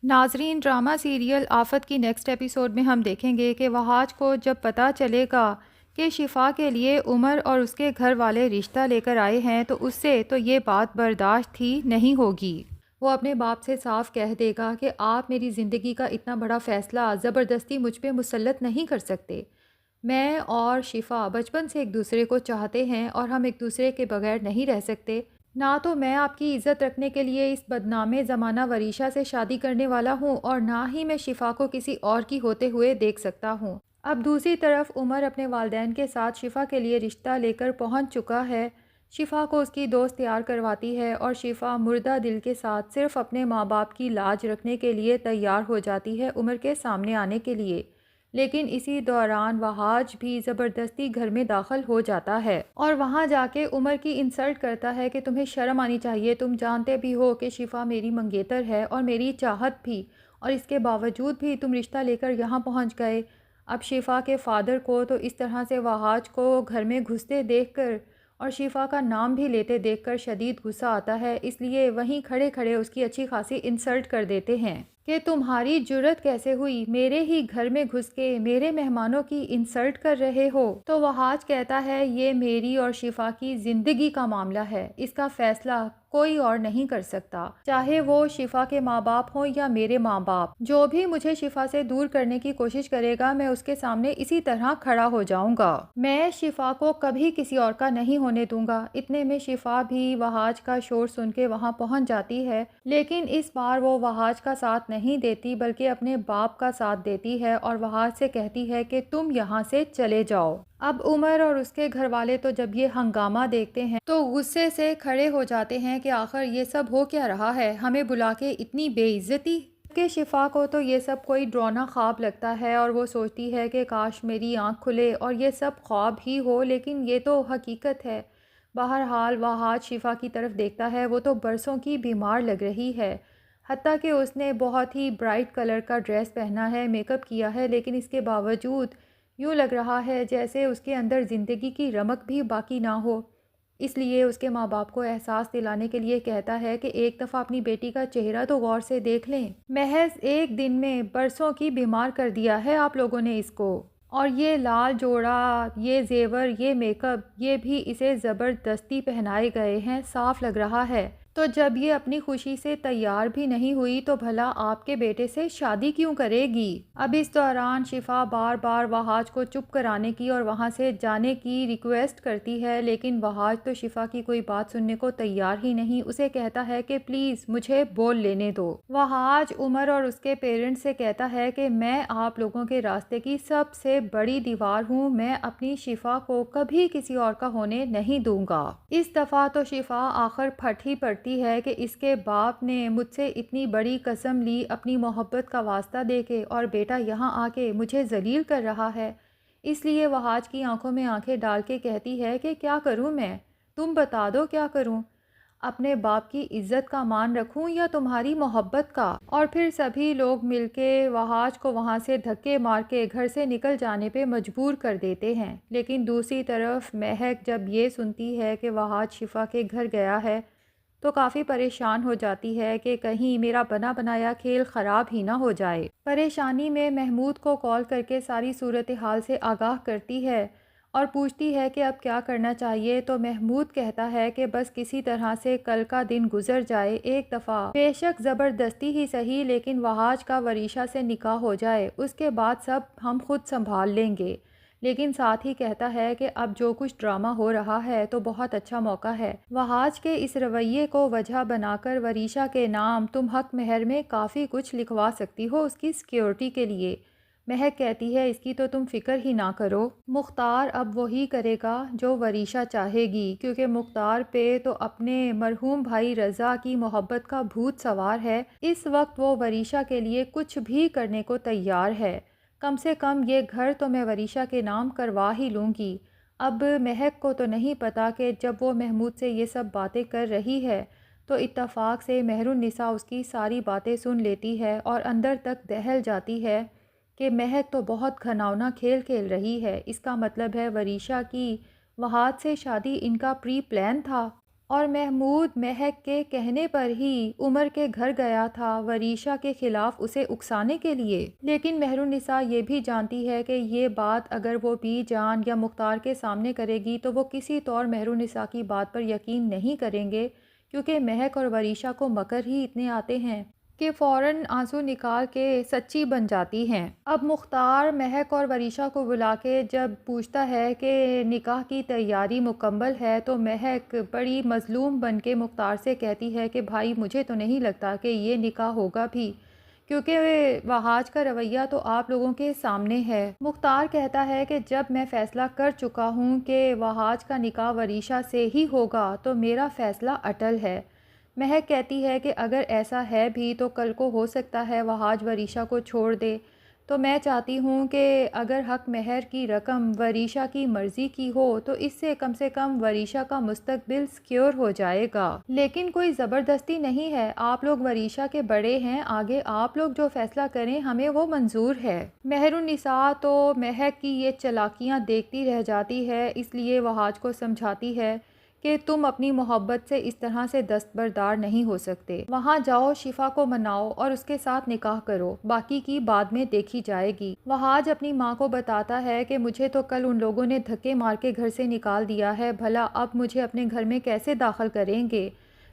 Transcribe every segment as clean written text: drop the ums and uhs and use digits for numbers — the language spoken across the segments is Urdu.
ناظرین، ڈرامہ سیریل آفت کی نیکسٹ ایپیسوڈ میں ہم دیکھیں گے کہ وہاج کو جب پتہ چلے گا کہ شفا کے لیے عمر اور اس کے گھر والے رشتہ لے کر آئے ہیں تو اس سے تو یہ بات برداشت ہی نہیں ہوگی۔ وہ اپنے باپ سے صاف کہہ دے گا کہ آپ میری زندگی کا اتنا بڑا فیصلہ زبردستی مجھ پہ مسلط نہیں کر سکتے۔ میں اور شفا بچپن سے ایک دوسرے کو چاہتے ہیں اور ہم ایک دوسرے کے بغیر نہیں رہ سکتے۔ نہ تو میں آپ کی عزت رکھنے کے لیے اس بدنام زمانہ وریشہ سے شادی کرنے والا ہوں اور نہ ہی میں شفا کو کسی اور کی ہوتے ہوئے دیکھ سکتا ہوں۔ اب دوسری طرف عمر اپنے والدین کے ساتھ شفا کے لیے رشتہ لے کر پہنچ چکا ہے۔ شفا کو اس کی دوست تیار کرواتی ہے اور شفا مردہ دل کے ساتھ صرف اپنے ماں باپ کی لاج رکھنے کے لیے تیار ہو جاتی ہے عمر کے سامنے آنے کے لیے، لیکن اسی دوران وہاج بھی زبردستی گھر میں داخل ہو جاتا ہے اور وہاں جا کے عمر کی انسلٹ کرتا ہے کہ تمہیں شرم آنی چاہیے، تم جانتے بھی ہو کہ شفا میری منگیتر ہے اور میری چاہت بھی، اور اس کے باوجود بھی تم رشتہ لے کر یہاں پہنچ گئے۔ اب شفا کے فادر کو تو اس طرح سے وہاج کو گھر میں گھستے دیکھ کر اور شفا کا نام بھی لیتے دیکھ کر شدید غصہ آتا ہے، اس لیے وہیں کھڑے کھڑے اس کی اچھی خاصی انسلٹ کر دیتے ہیں کہ تمہاری جرت کیسے ہوئی، میرے ہی گھر میں گھس کے میرے مہمانوں کی انسلٹ کر رہے ہو۔ تو وہاج کہتا ہے یہ میری اور شفا کی زندگی کا معاملہ ہے، اس کا فیصلہ کوئی اور نہیں کر سکتا، چاہے وہ شفا کے ماں باپ ہوں یا میرے ماں باپ۔ جو بھی مجھے شفا سے دور کرنے کی کوشش کرے گا میں اس کے سامنے اسی طرح کھڑا ہو جاؤں گا۔ میں شفا کو کبھی کسی اور کا نہیں ہونے دوں گا۔ اتنے میں شفا بھی وہاج کا شور سن کے وہاں پہنچ جاتی ہے، لیکن اس بار وہ وہاج کا ساتھ نہیں دیتی بلکہ اپنے باپ کا ساتھ دیتی ہے اور وہاج سے کہتی ہے کہ تم یہاں سے چلے جاؤ۔ اب عمر اور اس کے گھر والے تو جب یہ ہنگامہ دیکھتے ہیں تو غصے سے کھڑے ہو جاتے ہیں کہ آخر یہ سب ہو کیا رہا ہے، ہمیں بلا کے اتنی بے عزتی۔ کہ شفا کو تو یہ سب کوئی ڈرانا خواب لگتا ہے اور وہ سوچتی ہے کہ کاش میری آنکھ کھلے اور یہ سب خواب ہی ہو، لیکن یہ تو حقیقت ہے۔ بہرحال وہاج شفا کی طرف دیکھتا ہے، وہ تو برسوں کی بیمار لگ رہی ہے، حتیٰ کہ اس نے بہت ہی برائٹ کلر کا ڈریس پہنا ہے، میک اپ کیا ہے، لیکن اس کے باوجود یوں لگ رہا ہے جیسے اس کے اندر زندگی کی رمق بھی باقی نہ ہو۔ اس لیے اس کے ماں باپ کو احساس دلانے کے لیے کہتا ہے کہ ایک دفعہ اپنی بیٹی کا چہرہ تو غور سے دیکھ لیں، محض ایک دن میں برسوں کی بیمار کر دیا ہے آپ لوگوں نے اس کو، اور یہ لال جوڑا، یہ زیور، یہ میک اپ، یہ بھی اسے زبردستی پہنائے گئے ہیں، صاف لگ رہا ہے۔ تو جب یہ اپنی خوشی سے تیار بھی نہیں ہوئی تو بھلا آپ کے بیٹے سے شادی کیوں کرے گی؟ اب اس دوران شفا بار بار وہاج کو چپ کرانے کی اور وہاں سے جانے کی ریکویسٹ کرتی ہے، لیکن وہاج تو شفا کی کوئی بات سننے کو تیار ہی نہیں، اسے کہتا ہے کہ پلیز مجھے بول لینے دو۔ وہاج عمر اور اس کے پیرنٹس سے کہتا ہے کہ میں آپ لوگوں کے راستے کی سب سے بڑی دیوار ہوں، میں اپنی شفا کو کبھی کسی اور کا ہونے نہیں دوں گا۔ اس دفعہ تو شفا آخر پھٹ ہی پڑتی ہے کہ اس کے باپ نے مجھ سے اتنی بڑی قسم لی اپنی محبت کا واسطہ دے کے، اور بیٹا یہاں آ کے مجھے ذلیل کر رہا ہے۔ اس لیے وہاج کی آنکھوں میں آنکھیں ڈال کے کہتی ہے کہ کیا کروں میں، تم بتا دو کیا کروں، اپنے باپ کی عزت کا مان رکھوں یا تمہاری محبت کا؟ اور پھر سبھی لوگ مل کے وہاج کو وہاں سے دھکے مار کے گھر سے نکل جانے پہ مجبور کر دیتے ہیں۔ لیکن دوسری طرف مہک جب یہ سنتی ہے کہ وہاج شفا کے گھر گیا ہے تو کافی پریشان ہو جاتی ہے کہ کہیں میرا بنا بنایا کھیل خراب ہی نہ ہو جائے۔ پریشانی میں محمود کو کال کر کے ساری صورتحال سے آگاہ کرتی ہے اور پوچھتی ہے کہ اب کیا کرنا چاہیے، تو محمود کہتا ہے کہ بس کسی طرح سے کل کا دن گزر جائے، ایک دفعہ بے شک زبردستی ہی صحیح لیکن وہاج کا وریشہ سے نکاح ہو جائے، اس کے بعد سب ہم خود سنبھال لیں گے۔ لیکن ساتھ ہی کہتا ہے کہ اب جو کچھ ڈرامہ ہو رہا ہے تو بہت اچھا موقع ہے وہاج کے اس رویے کو وجہ بنا کر وریشہ کے نام تم حق مہر میں کافی کچھ لکھوا سکتی ہو اس کی سیکیورٹی کے لیے۔ مہک کہتی ہے اس کی تو تم فکر ہی نہ کرو، مختار اب وہی کرے گا جو وریشہ چاہے گی، کیونکہ مختار پہ تو اپنے مرحوم بھائی رضا کی محبت کا بھوت سوار ہے، اس وقت وہ وریشہ کے لیے کچھ بھی کرنے کو تیار ہے، کم سے کم یہ گھر تو میں وریشہ کے نام کروا ہی لوں گی۔ اب مہک کو تو نہیں پتا کہ جب وہ محمود سے یہ سب باتیں کر رہی ہے تو اتفاق سے مہر النساء اس کی ساری باتیں سن لیتی ہے اور اندر تک دہل جاتی ہے کہ مہک تو بہت گھناؤنا کھیل کھیل رہی ہے، اس کا مطلب ہے وریشہ کی وہاج سے شادی ان کا پری پلان تھا۔ اور محمود مہک کے کہنے پر ہی عمر کے گھر گیا تھا وریشہ کے خلاف اسے اکسانے کے لیے۔ لیکن مہرالنساء یہ بھی جانتی ہے کہ یہ بات اگر وہ بی جان یا مختار کے سامنے کرے گی تو وہ کسی طور مہرالنساء کی بات پر یقین نہیں کریں گے، کیونکہ مہک اور وریشہ کو مکر ہی اتنے آتے ہیں کہ فوراً آنسو نکال کے سچی بن جاتی ہیں۔ اب مختار مہک اور وریشہ کو بلا کے جب پوچھتا ہے کہ نکاح کی تیاری مکمل ہے تو مہک بڑی مظلوم بن کے مختار سے کہتی ہے کہ بھائی مجھے تو نہیں لگتا کہ یہ نکاح ہوگا بھی، کیونکہ وہاج کا رویہ تو آپ لوگوں کے سامنے ہے۔ مختار کہتا ہے کہ جب میں فیصلہ کر چکا ہوں کہ وہاج کا نکاح وریشہ سے ہی ہوگا تو میرا فیصلہ اٹل ہے۔ مہک کہتی ہے کہ اگر ایسا ہے بھی تو کل کو ہو سکتا ہے وہاج وریشہ کو چھوڑ دے، تو میں چاہتی ہوں کہ اگر حق مہر کی رقم وریشہ کی مرضی کی ہو تو اس سے کم وریشہ کا مستقبل سیکیور ہو جائے گا۔ لیکن کوئی زبردستی نہیں ہے، آپ لوگ وریشہ کے بڑے ہیں، آگے آپ لوگ جو فیصلہ کریں ہمیں وہ منظور ہے۔ مہرالنساء تو مہک کی یہ چالاکیاں دیکھتی رہ جاتی ہے، اس لیے وہاج کو سمجھاتی ہے کہ تم اپنی محبت سے اس طرح سے دستبردار نہیں ہو سکتے، وہاں جاؤ، شفا کو مناؤ اور اس کے ساتھ نکاح کرو، باقی کی بعد میں دیکھی جائے گی۔ وہاج اپنی ماں کو بتاتا ہے کہ مجھے تو کل ان لوگوں نے دھکے مار کے گھر سے نکال دیا ہے، بھلا اب مجھے اپنے گھر میں کیسے داخل کریں گے؟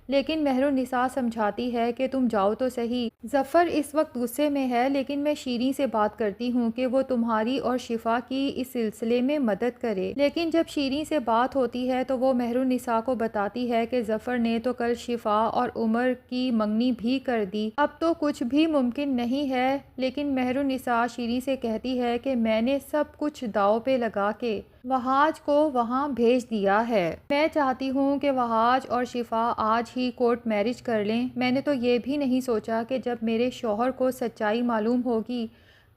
لیکن مہرالنساء سمجھاتی ہے کہ تم جاؤ تو صحیح، ظفر اس وقت غصے میں ہے، لیکن میں شیریں سے بات کرتی ہوں کہ وہ تمہاری اور شفا کی اس سلسلے میں مدد کرے۔ لیکن جب شیریں سے بات ہوتی ہے تو وہ مہرالنساء کو بتاتی ہے کہ ظفر نے تو کل شفا اور عمر کی منگنی بھی کر دی، اب تو کچھ بھی ممکن نہیں ہے۔ لیکن مہرالنساء شیریں سے کہتی ہے کہ میں نے سب کچھ داؤ پہ لگا کے وہاج کو وہاں بھیج دیا ہے، میں چاہتی ہوں کہ وہاج اور شفا آج ہی کورٹ میرج کر لیں۔ میں نے تو یہ بھی نہیں سوچا کہ جب میرے شوہر کو سچائی معلوم ہوگی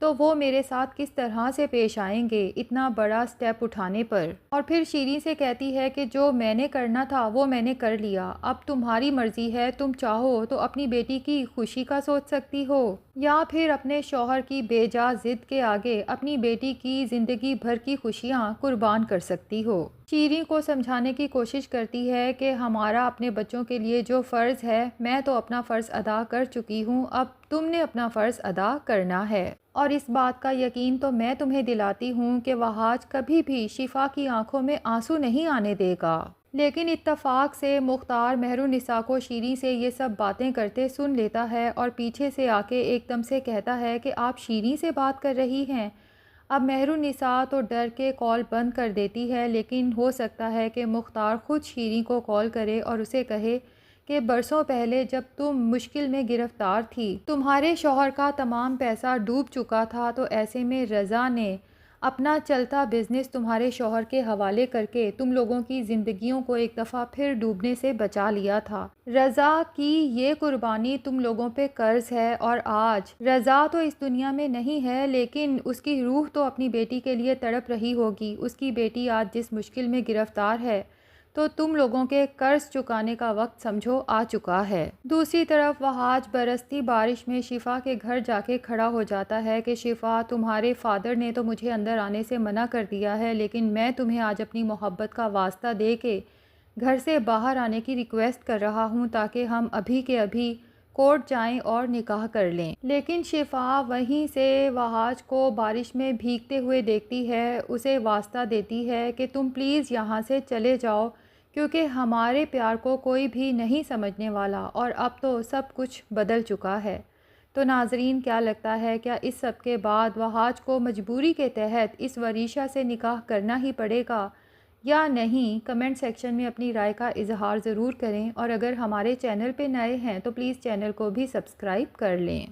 تو وہ میرے ساتھ کس طرح سے پیش آئیں گے اتنا بڑا سٹیپ اٹھانے پر۔ اور پھر شیریں سے کہتی ہے کہ جو میں نے کرنا تھا وہ میں نے کر لیا، اب تمہاری مرضی ہے، تم چاہو تو اپنی بیٹی کی خوشی کا سوچ سکتی ہو یا پھر اپنے شوہر کی بے جا ضد کے آگے اپنی بیٹی کی زندگی بھر کی خوشیاں قربان کر سکتی ہو۔ شیریں کو سمجھانے کی کوشش کرتی ہے کہ ہمارا اپنے بچوں کے لیے جو فرض ہے، میں تو اپنا فرض ادا کر چکی ہوں، اب تم نے اپنا فرض ادا کرنا ہے۔ اور اس بات کا یقین تو میں تمہیں دلاتی ہوں کہ وہاج کبھی بھی شفا کی آنکھوں میں آنسو نہیں آنے دے گا۔ لیکن اتفاق سے مختار مہرالنساء کو شیریں سے یہ سب باتیں کرتے سن لیتا ہے اور پیچھے سے آ کے ایک دم سے کہتا ہے کہ آپ شیریں سے بات کر رہی ہیں۔ اب مہرالنساء تو ڈر کے کال بند کر دیتی ہے، لیکن ہو سکتا ہے کہ مختار خود شیریں کو کال کرے اور اسے کہے کہ برسوں پہلے جب تم مشکل میں گرفتار تھی، تمہارے شوہر کا تمام پیسہ ڈوب چکا تھا، تو ایسے میں رضا نے اپنا چلتا بزنس تمہارے شوہر کے حوالے کر کے تم لوگوں کی زندگیوں کو ایک دفعہ پھر ڈوبنے سے بچا لیا تھا۔ رضا کی یہ قربانی تم لوگوں پہ قرض ہے، اور آج رضا تو اس دنیا میں نہیں ہے، لیکن اس کی روح تو اپنی بیٹی کے لیے تڑپ رہی ہوگی۔ اس کی بیٹی آج جس مشکل میں گرفتار ہے، تو تم لوگوں کے قرض چکانے کا وقت سمجھو آ چکا ہے۔ دوسری طرف وہاج برستی بارش میں شفا کے گھر جا کے کھڑا ہو جاتا ہے کہ شفا، تمہارے فادر نے تو مجھے اندر آنے سے منع کر دیا ہے، لیکن میں تمہیں آج اپنی محبت کا واسطہ دے کے گھر سے باہر آنے کی ریکویسٹ کر رہا ہوں تاکہ ہم ابھی کے ابھی کورٹ جائیں اور نکاح کر لیں۔ لیکن شفا وہیں سے وہاج کو بارش میں بھیگتے ہوئے دیکھتی ہے، اسے واسطہ دیتی ہے کہ تم پلیز یہاں سے چلے جاؤ، کیونکہ ہمارے پیار کو کوئی بھی نہیں سمجھنے والا، اور اب تو سب کچھ بدل چکا ہے۔ تو ناظرین، کیا لگتا ہے، کیا اس سب کے بعد وہاج کو مجبوری کے تحت اس وریشہ سے نکاح کرنا ہی پڑے گا یا نہیں؟ کمنٹ سیکشن میں اپنی رائے کا اظہار ضرور کریں، اور اگر ہمارے چینل پہ نئے ہیں تو پلیز چینل کو بھی سبسکرائب کر لیں۔